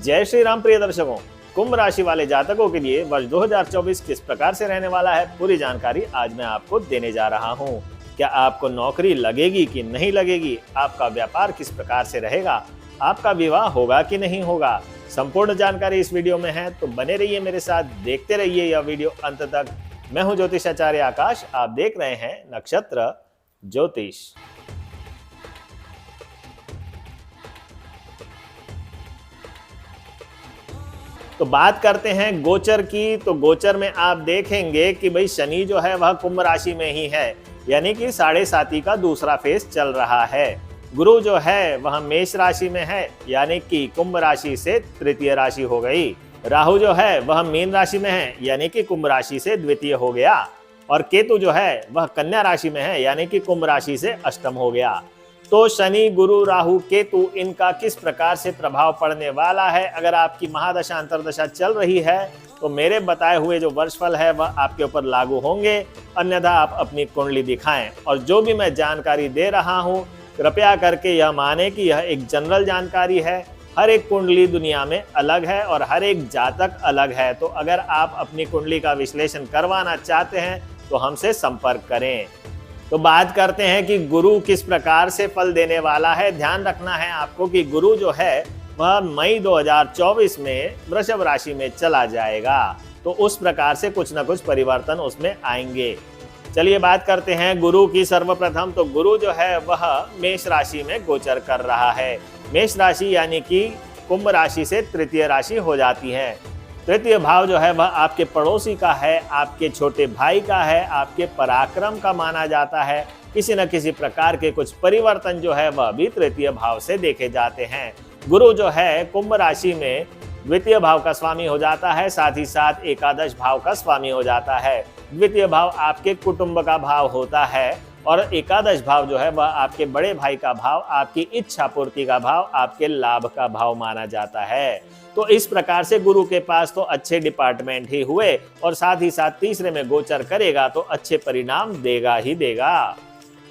जय श्री राम प्रिय दर्शकों, कुंभ राशि वाले जातकों के लिए वर्ष 2024 किस प्रकार से रहने वाला है, पूरी जानकारी आज मैं आपको देने जा रहा हूं। क्या आपको नौकरी लगेगी कि नहीं लगेगी, आपका व्यापार किस प्रकार से रहेगा, आपका विवाह होगा कि नहीं होगा, संपूर्ण जानकारी इस वीडियो में है। तो बने रहिए मेरे साथ, देखते रहिए यह वीडियो अंत तक। मैं हूं ज्योतिषाचार्य आकाश, आप देख रहे हैं नक्षत्र ज्योतिष। तो बात करते हैं गोचर की। तो गोचर में आप देखेंगे कि भाई शनि जो है वह कुंभ राशि में ही है, यानी कि 7.5 का दूसरा फेज चल रहा है। गुरु जो है वह मेष राशि में है, यानी कि कुंभ राशि से तृतीय राशि हो गई। राहु जो है वह मीन राशि में है, यानी कि कुंभ राशि से द्वितीय हो गया। और केतु जो है वह कन्या राशि में है, यानी कि कुंभ राशि से अष्टम हो गया। तो शनि, गुरु, राहु, केतु, इनका किस प्रकार से प्रभाव पड़ने वाला है, अगर आपकी महादशा अंतरदशा चल रही है तो मेरे बताए हुए जो वर्षफल है वह आपके ऊपर लागू होंगे, अन्यथा आप अपनी कुंडली दिखाएं। और जो भी मैं जानकारी दे रहा हूं, कृपया करके यह माने कि यह एक जनरल जानकारी है। हर एक कुंडली दुनिया में अलग है और हर एक जातक अलग है। तो अगर आप अपनी कुंडली का विश्लेषण करवाना चाहते हैं तो हमसे संपर्क करें। तो बात करते हैं कि गुरु किस प्रकार से फल देने वाला है। ध्यान रखना है आपको कि गुरु जो है वह मई 2024 में वृषभ राशि में चला जाएगा, तो उस प्रकार से कुछ न कुछ परिवर्तन उसमें आएंगे। चलिए बात करते हैं गुरु की। सर्वप्रथम तो गुरु जो है वह मेष राशि में गोचर कर रहा है। मेष राशि यानी कि कुंभ राशि से तृतीय राशि हो जाती है। तृतीय भाव जो है वह आपके पड़ोसी का है, आपके छोटे भाई का है, आपके पराक्रम का माना जाता है। किसी न किसी प्रकार के कुछ परिवर्तन जो है वह भी तृतीय भाव से देखे जाते हैं। गुरु जो है कुंभ राशि में द्वितीय भाव का स्वामी हो जाता है, साथ ही साथ एकादश भाव का स्वामी हो जाता है। द्वितीय भाव आपके कुटुंब का भाव होता है और एकादश भाव जो है वह आपके बड़े भाई का भाव, आपकी इच्छा पूर्ति का भाव, आपके लाभ का भाव माना जाता है। तो इस प्रकार से गुरु के पास तो अच्छे डिपार्टमेंट ही हुए और साथ ही साथ तीसरे में गोचर करेगा तो अच्छे परिणाम देगा ही देगा।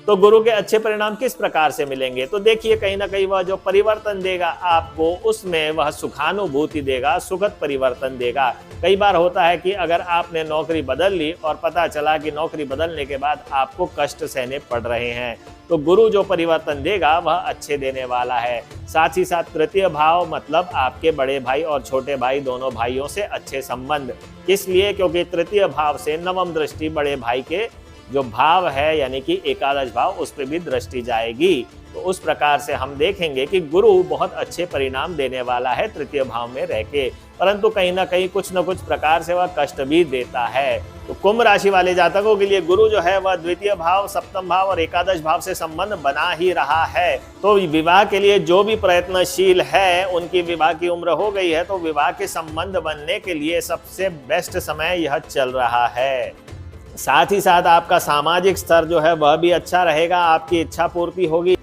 तो गुरु के अच्छे परिणाम किस प्रकार से मिलेंगे, तो देखिए कहीं ना कहीं वह जो परिवर्तन देगा आपको, उसमें वह सुखानुभूति देगा, सुखद परिवर्तन देगा। कई बार होता है कि अगर आपने नौकरी बदल ली और पता चला कि नौकरी बदलने के बाद आपको कष्ट सहने पड़ रहे हैं, तो गुरु जो परिवर्तन देगा वह अच्छे देने वाला है। साथ ही साथ तृतीय भाव मतलब आपके बड़े भाई और छोटे भाई दोनों भाइयों से अच्छे संबंध। इसलिए क्योंकि तृतीय भाव से नवम दृष्टि बड़े भाई के जो भाव है यानी कि एकादश भाव, उस पर भी दृष्टि जाएगी। तो उस प्रकार से हम देखेंगे कि गुरु बहुत अच्छे परिणाम देने वाला है तृतीय भाव में रह के, परंतु कहीं ना कहीं कुछ न कुछ प्रकार से वह कष्ट भी देता है। तो कुंभ राशि वाले जातकों के लिए गुरु जो है वह द्वितीय भाव, सप्तम भाव और एकादश भाव से संबंध बना ही रहा है। तो विवाह के लिए जो भी प्रयत्नशील है, उनकी विवाह की उम्र हो गई है, तो विवाह के संबंध बनने के लिए सबसे बेस्ट समय यह चल रहा है। साथ ही साथ आपका सामाजिक स्तर जो है वह भी अच्छा रहेगा, आपकी इच्छा पूर्ति होगी।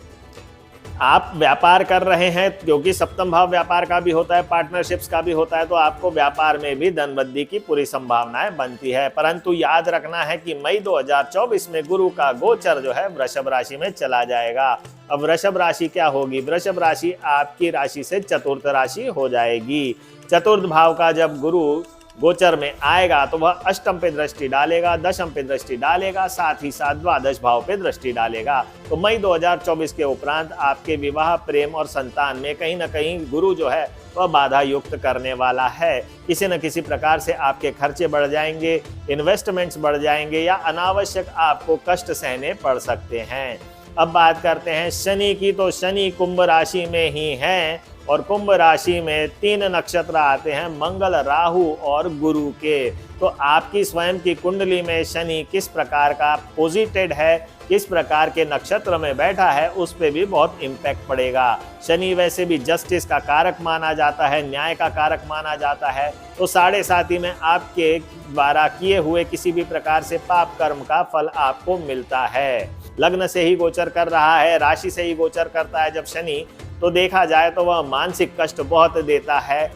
आप व्यापार कर रहे हैं, क्योंकि सप्तम भाव व्यापार का भी होता है, पार्टनरशिप्स का भी होता है, तो आपको व्यापार में भी धन वृद्धि की पूरी संभावनाएं बनती है। परंतु याद रखना है कि मई 2024 में गुरु का गोचर जो है वृषभ राशि में चला जाएगा। अब वृषभ राशि क्या होगी, वृषभ राशि आपकी राशि से चतुर्थ राशि हो जाएगी। चतुर्थ भाव का जब गुरु गोचर में आएगा तो वह अष्टम पे दृष्टि डालेगा, दशम पे दृष्टि डालेगा, साथ ही साथ द्वादश भाव पे दृष्टि डालेगा। तो मई 2024 के उपरांत आपके विवाह, प्रेम और संतान में कहीं ना कहीं गुरु जो है वह बाधा युक्त करने वाला है। किसी न किसी प्रकार से आपके खर्चे बढ़ जाएंगे, इन्वेस्टमेंट्स बढ़ जाएंगे या अनावश्यक आपको कष्ट सहने पड़ सकते हैं। अब बात करते हैं शनि की। तो शनि कुंभ राशि में ही है और कुंभ राशि में 3 नक्षत्र आते हैं, मंगल, राहु और गुरु के। तो आपकी स्वयं की कुंडली में शनि किस प्रकार का पोजिटेड है, किस प्रकार के नक्षत्र में बैठा है, उस पे भी बहुत इम्पैक्ट पड़ेगा। शनि वैसे भी जस्टिस का कारक माना जाता है, न्याय का कारक माना जाता है। तो 7.5 में आपके द्वारा किए हुए किसी भी प्रकार से पाप कर्म का फल आपको मिलता है। लग्न से ही गोचर कर रहा है, राशि से ही गोचर करता है जब शनि, तो देखा जाए तो वह मानसिक कष्ट बहुत देता है।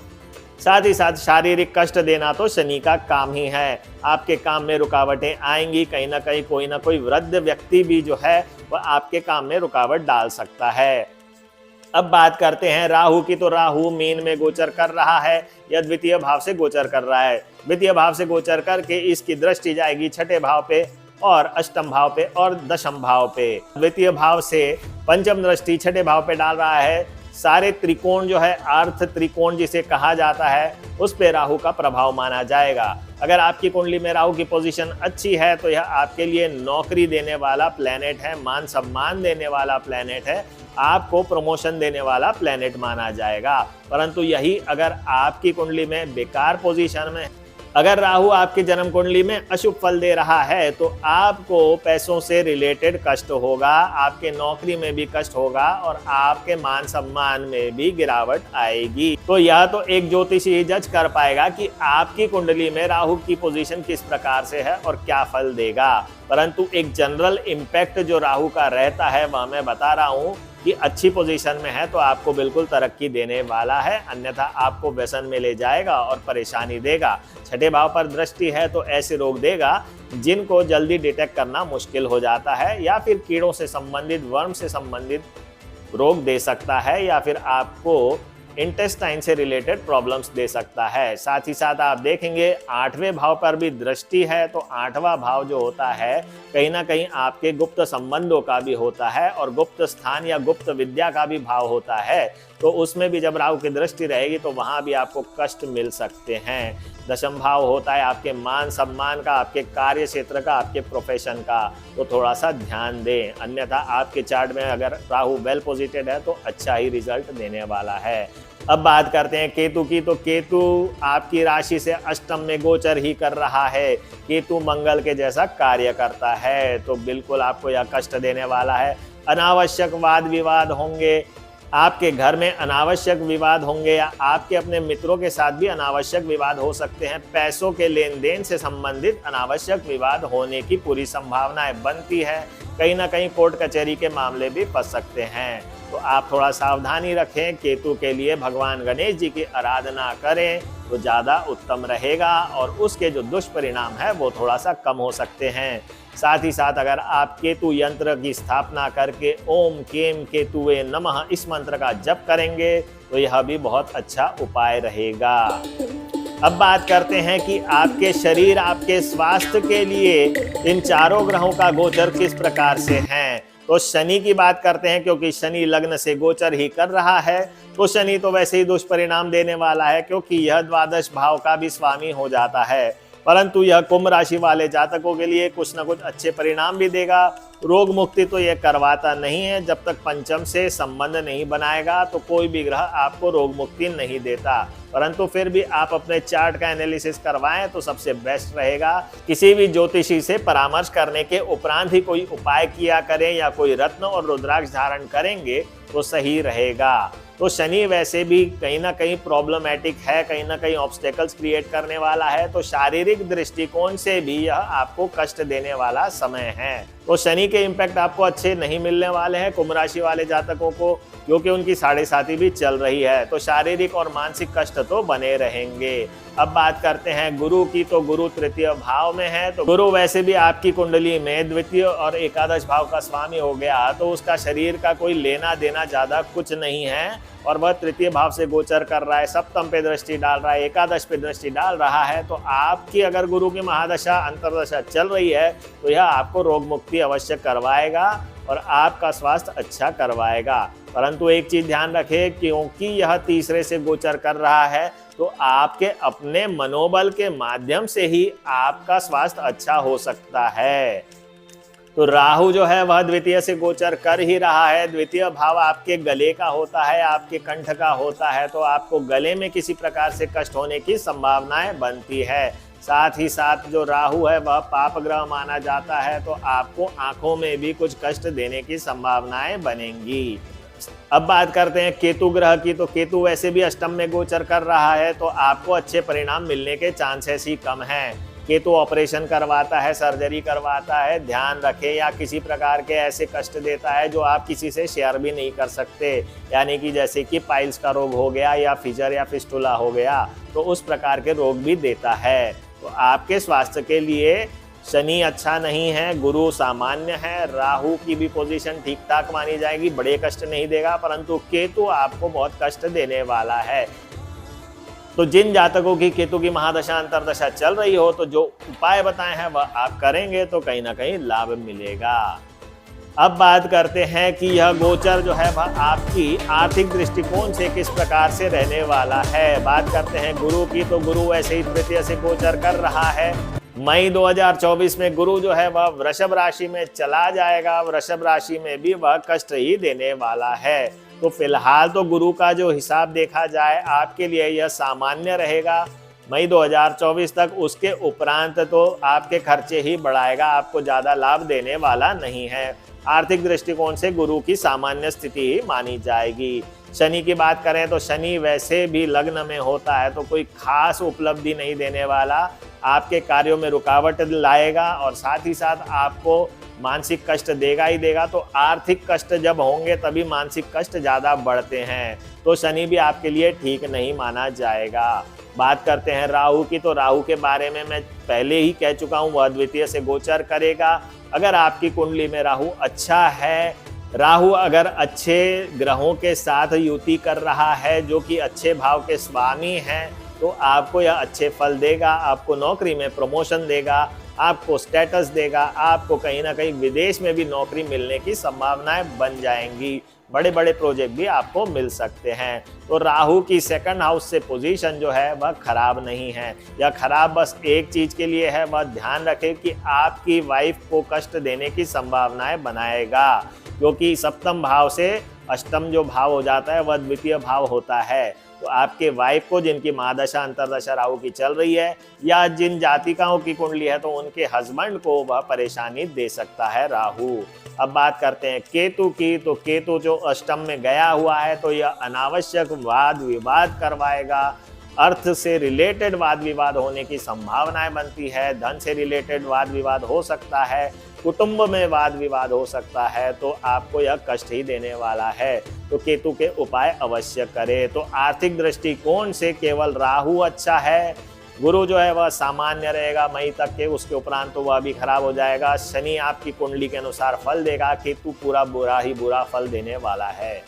साथ ही साथ शारीरिक कष्ट देना तो शनि का काम ही है। आपके काम में रुकावटें आएंगी, कहीं ना कहीं कोई ना कोई वृद्ध व्यक्ति भी जो है वह आपके काम में रुकावट डाल सकता है। अब बात करते हैं राहु की। तो राहु मीन में गोचर कर रहा है या द्वितीय भाव से गोचर कर रहा है। द्वितीय भाव से गोचर करके इसकी दृष्टि जाएगी छठे भाव पे और अष्टम भाव पे और दशम भाव पे। द्वितीय भाव से पंचम दृष्टि छठे भाव पे डाल रहा है। सारे त्रिकोण जो है, अर्थ त्रिकोण जिसे कहा जाता है, उस पे राहु का प्रभाव माना जाएगा। अगर आपकी कुंडली में राहु की पोजीशन अच्छी है तो यह आपके लिए नौकरी देने वाला प्लेनेट है, मान सम्मान देने वाला प्लेनेट है, आपको प्रमोशन देने वाला प्लेनेट माना जाएगा। परंतु यही अगर आपकी कुंडली में बेकार पोजीशन में, अगर राहु आपकी जन्म कुंडली में अशुभ फल दे रहा है तो आपको पैसों से रिलेटेड कष्ट होगा, आपके नौकरी में भी कष्ट होगा और आपके मान सम्मान में भी गिरावट आएगी। तो यह तो एक ज्योतिषी जज कर पाएगा कि आपकी कुंडली में राहु की पोजीशन किस प्रकार से है और क्या फल देगा। परंतु एक जनरल इम्पैक्ट जो राहु का रहता है वह मैं बता रहा हूँ कि अच्छी पोजीशन में है तो आपको बिल्कुल तरक्की देने वाला है, अन्यथा आपको व्यसन में ले जाएगा और परेशानी देगा। छठे भाव पर दृष्टि है तो ऐसे रोग देगा जिनको जल्दी डिटेक्ट करना मुश्किल हो जाता है, या फिर कीड़ों से संबंधित, वर्म से संबंधित रोग दे सकता है, या फिर आपको इंटेस्टाइन से रिलेटेड प्रॉब्लम्स दे सकता है। साथ ही साथ आप देखेंगे आठवें भाव पर भी दृष्टि है तो आठवां भाव जो होता है कहीं ना कहीं आपके गुप्त संबंधों का भी होता है और गुप्त स्थान या गुप्त विद्या का भी भाव होता है। तो उसमें भी जब राहु की दृष्टि रहेगी तो वहां भी आपको कष्ट मिल सकते हैं। दशम भाव होता है आपके मान सम्मान का, आपके कार्य क्षेत्र का, आपके प्रोफेशन का, तो थोड़ा सा ध्यान दें। अन्यथा आपके चार्ट में अगर राहु वेल पोजिटेड है तो अच्छा ही रिजल्ट देने वाला है। अब बात करते हैं केतु की। तो केतु आपकी राशि से अष्टम में गोचर ही कर रहा है। केतु मंगल के जैसा कार्य करता है तो बिल्कुल आपको यह कष्ट देने वाला है। अनावश्यक वाद विवाद होंगे, आपके घर में अनावश्यक विवाद होंगे, या आपके अपने मित्रों के साथ भी अनावश्यक विवाद हो सकते हैं। पैसों के लेन देन से संबंधित अनावश्यक विवाद होने की पूरी संभावनाएं बनती है। कहीं ना कहीं कोर्ट कचहरी के मामले भी फंस सकते हैं, तो आप थोड़ा सावधानी रखें। केतु के लिए भगवान गणेश जी की आराधना करें तो ज़्यादा उत्तम रहेगा और उसके जो दुष्परिणाम है वो थोड़ा सा कम हो सकते हैं। साथ ही साथ अगर आप केतु यंत्र की स्थापना करके ओम केम केतुवे नमः इस मंत्र का जप करेंगे तो यह भी बहुत अच्छा उपाय रहेगा। अब बात करते हैं कि आपके शरीर, आपके स्वास्थ्य के लिए इन चारों ग्रहों का गोचर किस प्रकार से है। तो शनि की बात करते हैं, क्योंकि शनि लग्न से गोचर ही कर रहा है तो शनि तो वैसे ही दुष्परिणाम देने वाला है, क्योंकि यह द्वादश भाव का भी स्वामी हो जाता है। परंतु यह कुंभ राशि वाले जातकों के लिए कुछ न कुछ अच्छे परिणाम भी देगा। रोग मुक्ति तो यह करवाता नहीं है, जब तक पंचम से संबंध नहीं बनाएगा तो कोई भी ग्रह आपको रोग मुक्ति नहीं देता। परंतु फिर भी आप अपने चार्ट का एनालिसिस करवाएं तो सबसे बेस्ट रहेगा। किसी भी ज्योतिषी से परामर्श करने के उपरांत ही कोई उपाय किया करें या कोई रत्न और रुद्राक्ष धारण करेंगे तो सही रहेगा। तो शनि वैसे भी कहीं ना कहीं प्रॉब्लमेटिक है, कहीं ना कहीं ऑब्स्टेकल्स क्रिएट करने वाला है, तो शारीरिक दृष्टिकोण से भी यह आपको कष्ट देने वाला समय है। तो शनि के इम्पैक्ट आपको अच्छे नहीं मिलने वाले हैं कुंभ राशि वाले जातकों को, क्योंकि उनकी 7.5 भी चल रही है, तो शारीरिक और मानसिक कष्ट तो बने रहेंगे। अब बात करते हैं गुरु की। तो गुरु तृतीय भाव में है, तो गुरु वैसे भी आपकी कुंडली में द्वितीय और एकादश भाव का स्वामी हो गया तो उसका शरीर का कोई लेना देना ज्यादा कुछ नहीं है और वह तृतीय भाव से गोचर कर रहा है, सप्तम पे दृष्टि डाल रहा है, एकादश पे दृष्टि डाल रहा है। तो आपकी अगर गुरु की महादशा अंतरदशा चल रही है तो यह आपको रोग मुक्ति अवश्य करवाएगा और आपका स्वास्थ्य अच्छा करवाएगा। परंतु एक चीज ध्यान रखें, क्योंकि यह तीसरे से गोचर कर रहा है तो आपके अपने मनोबल के माध्यम से ही आपका स्वास्थ्य अच्छा हो सकता है। तो राहु जो है वह द्वितीय से गोचर कर ही रहा है। द्वितीय भाव आपके गले का होता है, आपके कंठ का होता है, तो आपको गले में किसी प्रकार से कष्ट होने की संभावनाएं बनती है। साथ ही साथ जो राहु है वह पाप ग्रह माना जाता है, तो आपको आंखों में भी कुछ कष्ट देने की संभावनाएं बनेंगी। अब बात करते हैं केतु ग्रह की। तो केतु वैसे भी अष्टम में गोचर कर रहा है तो आपको अच्छे परिणाम मिलने के चांसेस ही कम हैं। केतु ऑपरेशन करवाता है, सर्जरी करवाता है, ध्यान रखें, या किसी प्रकार के ऐसे कष्ट देता है जो आप किसी से शेयर भी नहीं कर सकते, यानी कि जैसे कि पाइल्स का रोग हो गया या फिशर या फिस्टुला हो गया, तो उस प्रकार के रोग भी देता है। तो आपके स्वास्थ्य के लिए शनि अच्छा नहीं है, गुरु सामान्य है, राहु की भी पोजीशन ठीक ठाक मानी जाएगी, बड़े कष्ट नहीं देगा, परंतु केतु आपको बहुत कष्ट देने वाला है। तो जिन जातकों की केतु की महादशा अंतरदशा चल रही हो, तो जो उपाय बताए हैं वह आप करेंगे तो कहीं ना कहीं लाभ मिलेगा। अब बात करते हैं कि यह गोचर जो है वह आपकी आर्थिक दृष्टिकोण से किस प्रकार से रहने वाला है। बात करते हैं गुरु की, तो गुरु वैसे ही तृतीय से गोचर कर रहा है। मई 2024 में गुरु जो है वह वृषभ राशि में चला जाएगा। वृषभ राशि में भी वह कष्ट ही देने वाला है। तो फिलहाल तो गुरु का जो हिसाब देखा जाए आपके लिए यह सामान्य रहेगा मई 2024 तक। उसके उपरांत तो आपके खर्चे ही बढ़ाएगा, आपको ज़्यादा लाभ देने वाला नहीं है। आर्थिक दृष्टिकोण से गुरु की सामान्य स्थिति ही मानी जाएगी। शनि की बात करें तो शनि वैसे भी लग्न में होता है, तो कोई खास उपलब्धि नहीं देने वाला, आपके कार्यों में रुकावट लाएगा और साथ ही साथ आपको मानसिक कष्ट देगा ही देगा। तो आर्थिक कष्ट जब होंगे तभी मानसिक कष्ट ज़्यादा बढ़ते हैं, तो शनि भी आपके लिए ठीक नहीं माना जाएगा। बात करते हैं राहु की, तो राहु के बारे में मैं पहले ही कह चुका हूँ, वह द्वितीय से गोचर करेगा। अगर आपकी कुंडली में राहु अच्छा है, राहु अगर अच्छे ग्रहों के साथ युति कर रहा है जो कि अच्छे भाव के स्वामी हैं, तो आपको यह अच्छे फल देगा, आपको नौकरी में प्रमोशन देगा, आपको स्टेटस देगा, आपको कहीं ना कहीं विदेश में भी नौकरी मिलने की संभावनाएं बन जाएंगी, बड़े बड़े प्रोजेक्ट भी आपको मिल सकते हैं। तो राहु की सेकंड हाउस से पोजीशन जो है वह खराब नहीं है, या खराब बस एक चीज के लिए है, वह ध्यान रखें कि आपकी वाइफ को कष्ट देने की संभावनाएं बनाएगा, क्योंकि सप्तम भाव से अष्टम जो भाव हो जाता है वह द्वितीय भाव होता है। तो आपके वाइफ को, जिनकी महादशा अंतरदशा राहु की चल रही है, या जिन जातिकाओं की कुंडली है, तो उनके हस्बैंड को वह परेशानी दे सकता है राहु। अब बात करते हैं केतु की, तो केतु जो अष्टम में गया हुआ है, तो यह अनावश्यक वाद विवाद करवाएगा, अर्थ से रिलेटेड वाद विवाद होने की संभावनाएं बनती है, धन से रिलेटेड वाद विवाद हो सकता है, कुटुंब में वाद विवाद हो सकता है, तो आपको यह कष्ट ही देने वाला है। तो केतु के उपाय अवश्य करें। तो आर्थिक दृष्टिकोण से केवल राहु अच्छा है, गुरु जो है वह सामान्य रहेगा मई तक के, उसके उपरांत तो वह भी खराब हो जाएगा। शनि आपकी कुंडली के अनुसार फल देगा, केतु पूरा बुरा ही बुरा फल देने वाला है।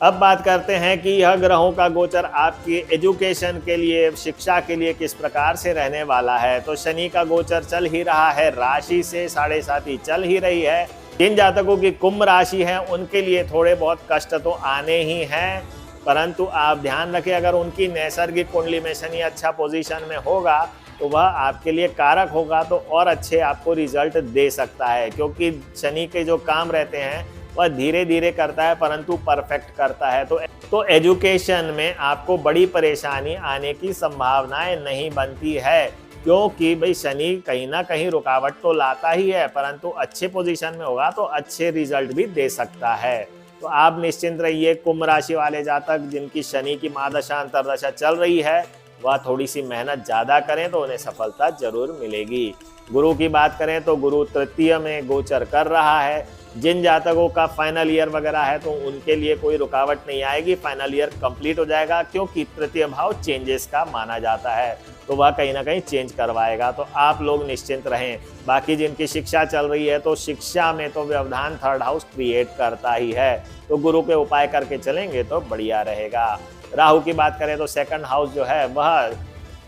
अब बात करते हैं कि यह ग्रहों का गोचर आपकी एजुकेशन के लिए, शिक्षा के लिए किस प्रकार से रहने वाला है। तो शनि का गोचर चल ही रहा है, राशि से 7.5 चल ही रही है। जिन जातकों की कुंभ राशि है उनके लिए थोड़े बहुत कष्ट तो आने ही हैं, परंतु आप ध्यान रखें, अगर उनकी नैसर्गिक कुंडली में शनि अच्छा पोजीशन में होगा तो वह आपके लिए कारक होगा, तो और अच्छे आपको रिजल्ट दे सकता है, क्योंकि शनि के जो काम रहते हैं वह धीरे धीरे करता है परंतु परफेक्ट करता है। तो एजुकेशन में आपको बड़ी परेशानी आने की संभावनाएं नहीं बनती है, क्योंकि भाई शनि कहीं ना कहीं रुकावट तो लाता ही है, परंतु अच्छे पोजीशन में होगा तो अच्छे रिजल्ट भी दे सकता है। तो आप निश्चिंत रहिए। कुंभ राशि वाले जातक जिनकी शनि की महादशा अंतरदशा चल रही है, वह थोड़ी सी मेहनत ज़्यादा करें तो उन्हें सफलता जरूर मिलेगी। गुरु की बात करें तो गुरु तृतीय में गोचर कर रहा है। जिन जातकों का फाइनल ईयर वगैरह है तो उनके लिए कोई रुकावट नहीं आएगी, फाइनल ईयर कंप्लीट हो जाएगा, क्योंकि तृतीय भाव चेंजेस का माना जाता है, तो वह कहीं ना कहीं चेंज करवाएगा। तो आप लोग निश्चिंत रहें। बाकी जिनकी शिक्षा चल रही है, तो शिक्षा में तो व्यवधान थर्ड हाउस क्रिएट करता ही है, तो गुरु के उपाय करके चलेंगे तो बढ़िया रहेगा। राहु की बात करें तो सेकंड हाउस जो है वह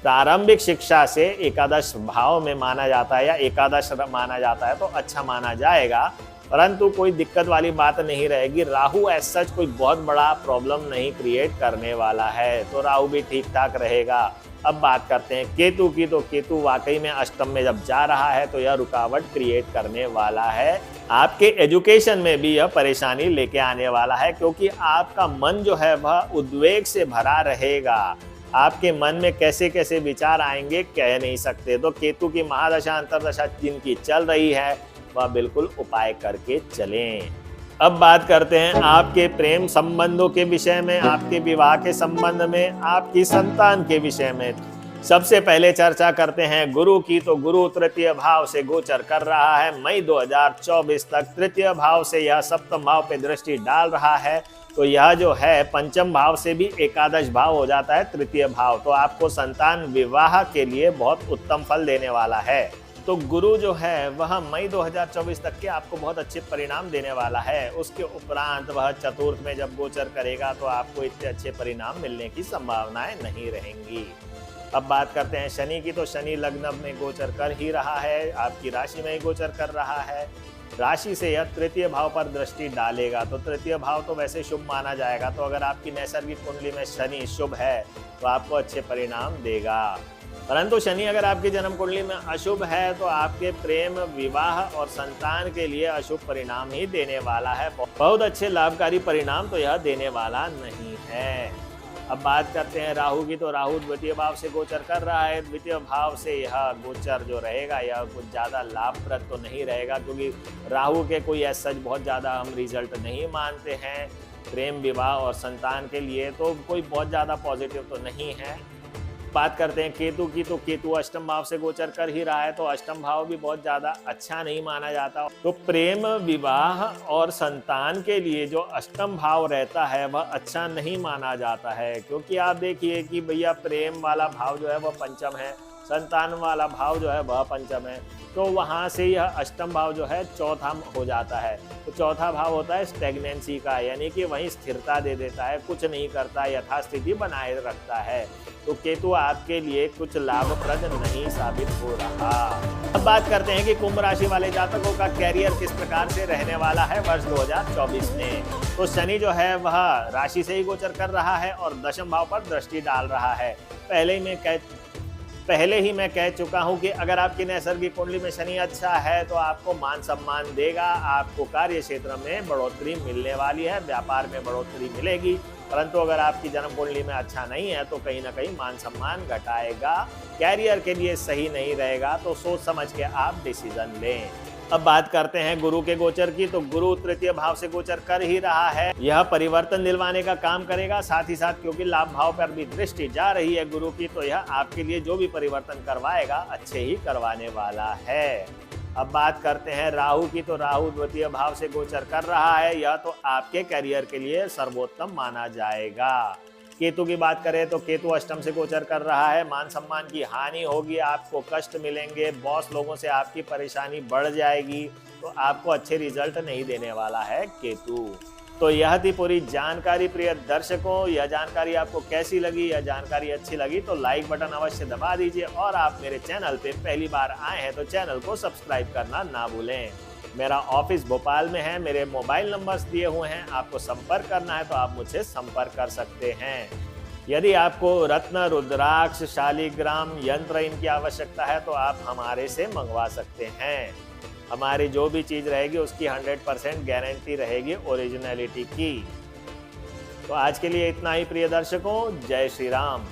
प्रारंभिक शिक्षा से एकादश भाव में माना जाता है, या एकादश माना जाता है, तो अच्छा माना जाएगा, परंतु कोई दिक्कत वाली बात नहीं रहेगी। राहु एज सच कोई बहुत बड़ा प्रॉब्लम नहीं क्रिएट करने वाला है, तो राहु भी ठीक ठाक रहेगा। अब बात करते हैं केतु की, तो केतु वाकई में अष्टम में जब जा रहा है तो यह रुकावट क्रिएट करने वाला है। आपके एजुकेशन में भी यह परेशानी लेके आने वाला है, क्योंकि आपका मन जो है वह उद्वेग से भरा रहेगा। आपके मन में कैसे कैसे विचार आएंगे कह नहीं सकते। तो केतु की महादशा अंतरदशा जिनकी चल रही है वह बिल्कुल उपाय करके चलें। अब बात करते हैं आपके प्रेम संबंधों के विषय में, आपके विवाह के संबंध में, आपकी संतान के विषय में। सबसे पहले चर्चा करते हैं गुरु की। तो गुरु तृतीय भाव से गोचर कर रहा है। मई 2024 तक तृतीय भाव से यह सप्तम भाव पे दृष्टि डाल रहा है। तो यह जो है पंचम भाव से भी एकादश भाव हो जाता है तृतीय भाव। तो आपको संतान विवाह के लिए बहुत उत्तम फल देने वाला है। तो गुरु जो है वह मई 2024 तक के आपको बहुत अच्छे परिणाम देने वाला है। उसके उपरांत वह चतुर्थ में जब गोचर करेगा तो आपको इतने अच्छे परिणाम मिलने की संभावनाएं नहीं रहेंगी। अब बात करते हैं शनि की। तो शनि लग्न में गोचर कर ही रहा है, आपकी राशि में ही गोचर कर रहा है। राशि से यह तृतीय भाव पर दृष्टि डालेगा। तो तृतीय भाव तो वैसे शुभ माना जाएगा। तो अगर आपकी नैसर्गिक कुंडली में शनि शुभ है तो आपको अच्छे परिणाम देगा। परंतु शनि अगर आपकी जन्म कुंडली में अशुभ है तो आपके प्रेम, विवाह और संतान के लिए अशुभ परिणाम ही देने वाला है। बहुत अच्छे लाभकारी परिणाम तो यह देने वाला नहीं है। अब बात करते हैं राहु की। तो राहु द्वितीय भाव से गोचर कर रहा है। द्वितीय भाव से यह गोचर जो रहेगा यह कुछ ज़्यादा लाभप्रद तो नहीं रहेगा, क्योंकि राहु के कोई ऐसा बहुत ज़्यादा हम रिजल्ट नहीं मानते हैं प्रेम, विवाह और संतान के लिए। तो कोई बहुत ज़्यादा पॉजिटिव तो नहीं है। बात करते हैं केतु की। तो केतु अष्टम भाव से गोचर कर ही रहा है। तो अष्टम भाव भी बहुत ज़्यादा अच्छा नहीं माना जाता। तो प्रेम, विवाह और संतान के लिए जो अष्टम भाव रहता है वह अच्छा नहीं माना जाता है, क्योंकि आप देखिए कि भैया प्रेम वाला भाव जो है वह पंचम है, संतान वाला भाव जो है वह पंचम है। तो वहाँ से यह अष्टम भाव जो है चौथा हो जाता है। तो चौथा भाव होता है स्टेगनेंसी का, यानी कि वहीं स्थिरता दे देता है, कुछ नहीं करता, यथास्थिति बनाए रखता है। तो केतु आपके लिए कुछ लाभप्रद नहीं साबित हो रहा। अब बात करते हैं कि कुंभ राशि वाले जातकों का कैरियर किस प्रकार से रहने वाला है वर्ष 2024 में। तो शनि जो है वह राशि से ही गोचर कर रहा है और दशम भाव पर दृष्टि डाल रहा है। पहले ही मैं कह चुका हूं कि अगर आपकी नैसर्गिक कुंडली में शनि अच्छा है तो आपको मान सम्मान देगा, आपको कार्य क्षेत्र में बढ़ोतरी मिलने वाली है, व्यापार में बढ़ोतरी मिलेगी। परंतु अगर आपकी जन्म कुंडली में अच्छा नहीं है तो कहीं ना कहीं मान सम्मान घटाएगा, कैरियर के लिए सही नहीं रहेगा। तो सोच समझ के आप डिसीजन लें। अब बात करते हैं गुरु के गोचर की। तो गुरु तृतीय भाव से गोचर कर ही रहा है। यह परिवर्तन दिलवाने का काम करेगा। साथ ही साथ क्योंकि लाभ भाव पर भी दृष्टि जा रही है गुरु की, तो यह आपके लिए जो भी परिवर्तन करवाएगा अच्छे ही करवाने वाला है। अब बात करते हैं राहु की। तो राहु द्वितीय भाव से गोचर कर रहा है। यह तो आपके करियर के लिए सर्वोत्तम माना जाएगा। केतु की बात करें तो केतु अष्टम से गोचर कर रहा है। मान सम्मान की हानि होगी, आपको कष्ट मिलेंगे, बॉस लोगों से आपकी परेशानी बढ़ जाएगी। तो आपको अच्छे रिजल्ट नहीं देने वाला है केतु। तो यह थी पूरी जानकारी। प्रिय दर्शकों, यह जानकारी आपको कैसी लगी? यह जानकारी अच्छी लगी तो लाइक बटन अवश्य दबा दीजिए, और आप मेरे चैनल पे पहली बार आए हैं तो चैनल को सब्सक्राइब करना ना भूलें। मेरा ऑफिस भोपाल में है, मेरे मोबाइल नंबर्स दिए हुए हैं, आपको संपर्क करना है तो आप मुझसे संपर्क कर सकते हैं। यदि आपको रत्न, रुद्राक्ष, शालिग्राम यंत्र इनकी आवश्यकता है तो आप हमारे से मंगवा सकते हैं। हमारी जो भी चीज़ रहेगी उसकी 100% गारंटी रहेगी ओरिजिनलिटी की। तो आज के लिए इतना ही प्रिय दर्शकों, जय श्री राम।